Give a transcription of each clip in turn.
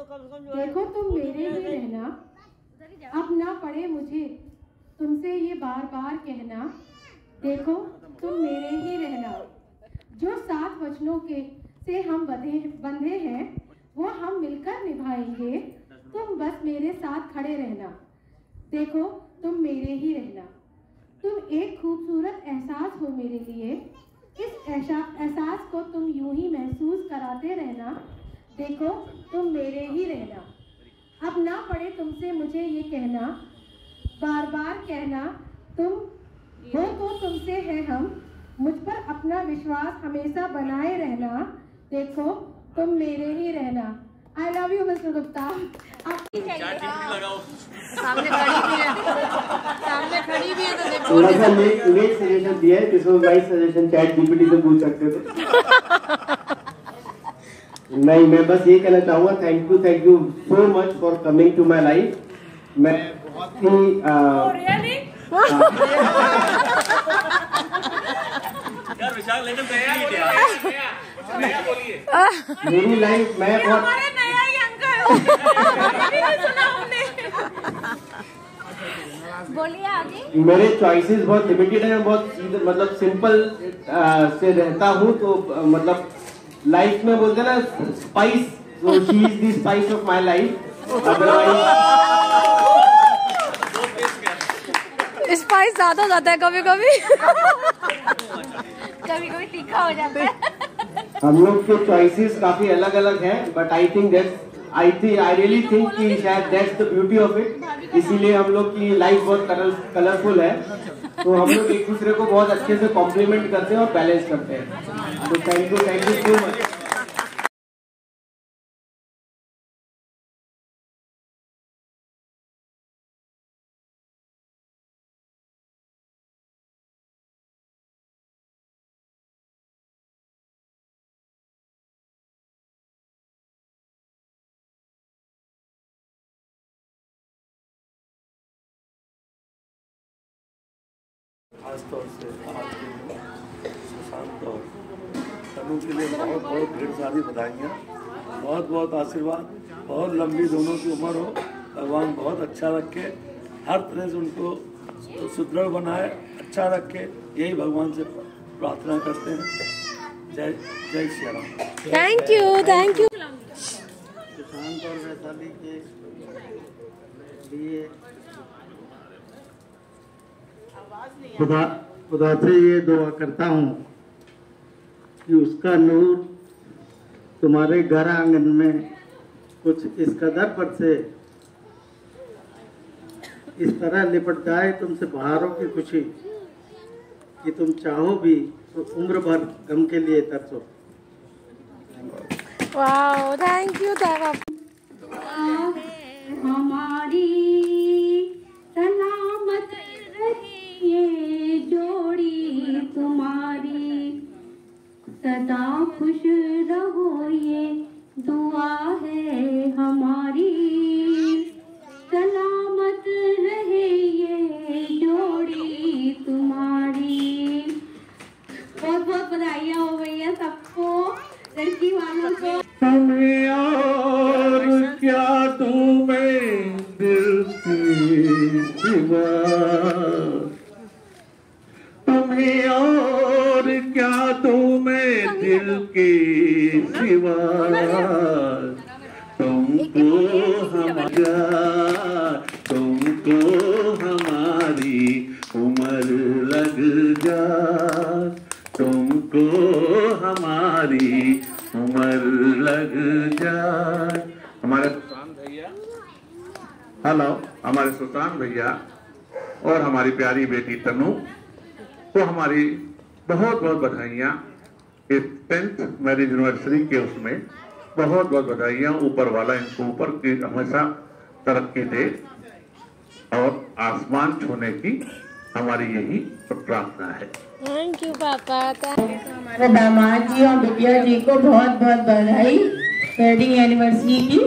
देखो तुम मेरे ही रहना, अब ना पड़े मुझे तुमसे ये बार बार कहना। देखो तुम मेरे ही रहना, जो 7 वचनों के से हम बंधे हैं वो हम मिलकर निभाएंगे। तुम बस मेरे साथ खड़े रहना, देखो तुम मेरे ही रहना। तुम एक खूबसूरत एहसास हो मेरे लिए, इस एहसास को तुम यूं ही महसूस कराते रहना। देखो तुम मेरे ही रहना, अब ना पड़े तुमसे मुझे ये कहना, बार बार कहना। तुम हो तो तुमसे है हम, मुझ पर अपना विश्वास हमेशा बनाए रहना। देखो तुम मेरे ही रहना। I love you mister Gupta. सामने खड़ी भी है, सामने खड़ी भी है तो देखो। थोड़ा सा लेट सजेशन दिया है, जिसमें भाई सजेशन चैट जीपीटी से पूछ सकते थे। नहीं, मैं बस ये कहना चाहूँगा, thank you so much for coming to my life. मैं बहुत ही मेरी लाइफ में बहुत बोलिए आगे। मेरे चॉइसेस बहुत लिमिटेड हैं, बहुत मतलब सिंपल से रहता हूँ, तो मतलब लाइफ में बोलते हैं ना spice, so she is the spice of my life. Spice ज्यादा हो जाता है कभी कभी, कभी कभी तीखा हो जाता है। हम लोग के चॉइसेस काफी अलग अलग हैं, बट आई रियली थिंक कि शायद that's the beauty of it. इसीलिए हम लोग की लाइफ बहुत कलरफुल है, तो हम लोग एक दूसरे को बहुत अच्छे से कॉम्प्लीमेंट करते हैं और बैलेंस करते हैं। तो थैंक यू सो मच। खासतौर से आज के दिन सुशांत और तनु के लिए बहुत बहुत ढेर सारी बधाइयाँ, बहुत बहुत आशीर्वाद, बहुत लंबी दोनों की उम्र हो, भगवान बहुत अच्छा रखे, हर तरह से उनको सुदृढ़ बनाए, अच्छा रखे, यही भगवान से प्रार्थना करते हैं। जय जय श्री राम। Thank you. सुशांत और वैशाली के लिए खुदा से ये दुआ करता हूँ कि उसका नूर तुम्हारे घर आंगन में कुछ इस कदर पर से इस तरह लिपट जाए तुमसे बहारों की खुशी कि तुम चाहो भी तो उम्र भर गम के लिए तरसो। Wow, thank you. हमारी सलामत रही ये जोड़ी तुम्हारी, सदा खुश रहो ये दुआ है हमारी। सलामत रहे ये जोड़ी तुम्हारी। बहुत बहुत बधाइयाँ हो भैया सबको, लड़की वालों को। तुम्हें और क्या तुम्हें दिल की सिवा, तुम्हें और क्या तुम्हें दिल के सिवा, तुमको हमारी उम्र लग जा, तुमको हमारी उम्र लग जा। हमारे हमारे सुल्तान भैया और हमारी प्यारी बेटी तनु को हमारी बहुत बहुत बधाइयाँ इस 10th मैरिज एनिवर्सरी के उसमें बहुत बहुत बधाइयाँ। ऊपर वाला इनको ऊपर की हमेशा तरक्की दे और आसमान छूने की हमारी यही प्रार्थना है। थैंक यू पापा। हमारे दामाद जी और बिटिया जी को बहुत बहुत बधाई वेडिंग एनिवर्सरी की,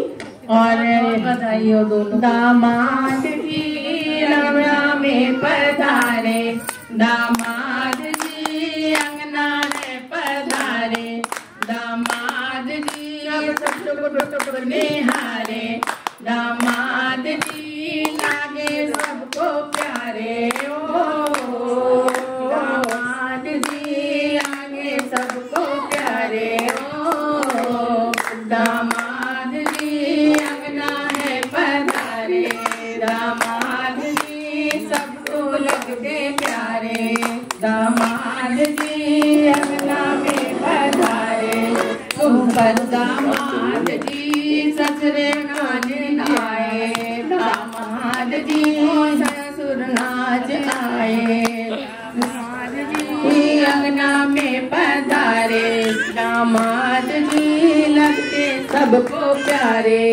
और बधाई हो दोनों। दामाद जी अंगना में पधारे, दामाद जी अंगना में पधारे, दामाद जी अब सब निहारे, दामाद जी लागे सबको प्यारे ओ, दामाद जी आगे सबको प्यारे ओ, दामाद जी अंगना है पधारे, दामाद जी सबको लगते प्यारे, दामाद जी अंगना में पधारे, ऊपर दामाद जी ससुरे नाच आए, दामाद जी ससुर नाच आए, दामाद जी अंगना में पधारे, दामाद जी लगते सबको प्यारे,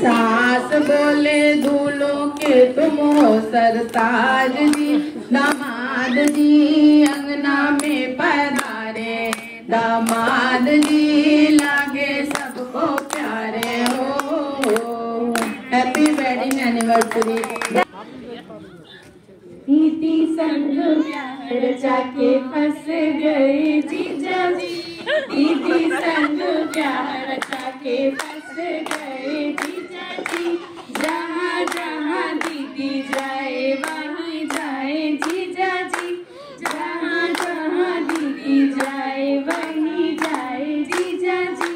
सास बोले दूल्हों के तुम हो सरताज जी, दामाद जी अंगना में पधारे, दामाद जी लागे सबको प्यारे हो। Happy wedding anniversary. दीदी संग प्यार जाके फंस गए जीजा जी, दीदी संग प्यार जाके फंस गए जीजा जी, जहाँ जहाँ दीदी जाए वहीं जाए जीजा जी, जहाँ जहाँ दीदी जाए वहीं जाए जीजा जी,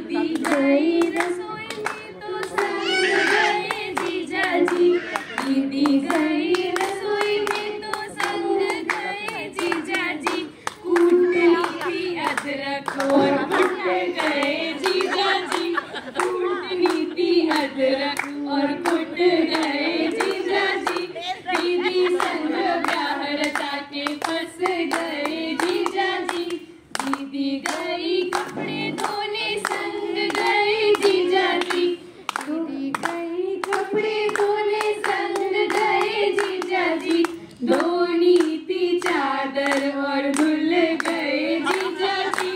दीदी गई रसोई में तो संग गए जीजा जी, दीदी गई रसोई में तो संग गए जीजा जी, कूट ली अदरक और कुट गए जीजा जी, कूटनी थी अदरक और कुट गए जीजा जी, दीदी संग प्यार जाके फंस गए जीजा जी, दीदी गई कपड़े धोने संग गए जीजा जी, दीदी गई कपड़े धोने संग गए जीजा जी, धोनी थी चादर और धुल गए जीजा जी,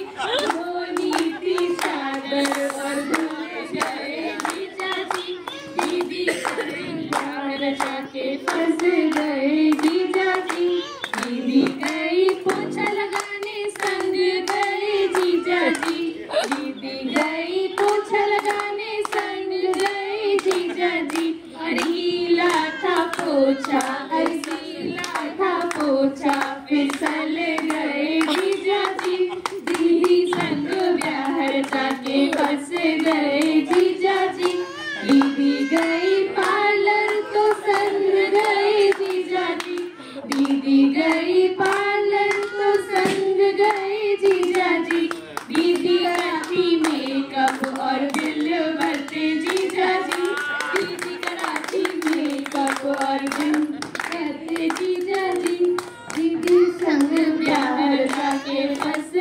धोनी थी चादर और धुल गए जीजा जी, दीदी प्यार जाके फंस गए जीजा जी, दीदी गई पोछा लगाने संग गए जीजा जी, दीदी गई पोछा लगाने संग गए जीजा जी, अरीला था पोछा अरीला था पोछा फिसल गए जीजा जी, दीदी संग प्यार जाके फंस गए जीजा जी, दीदी गई पार्लर तो संग गए जीजा जी, दीदी गई पार्लर तो संग गए जीजा जी, दीदी कराची मेकअप और बिल भरते जीजा जी, दीदी कराची मेकअप और बिल भरते जीजा जी, दीदी संग प्यार जाके फंस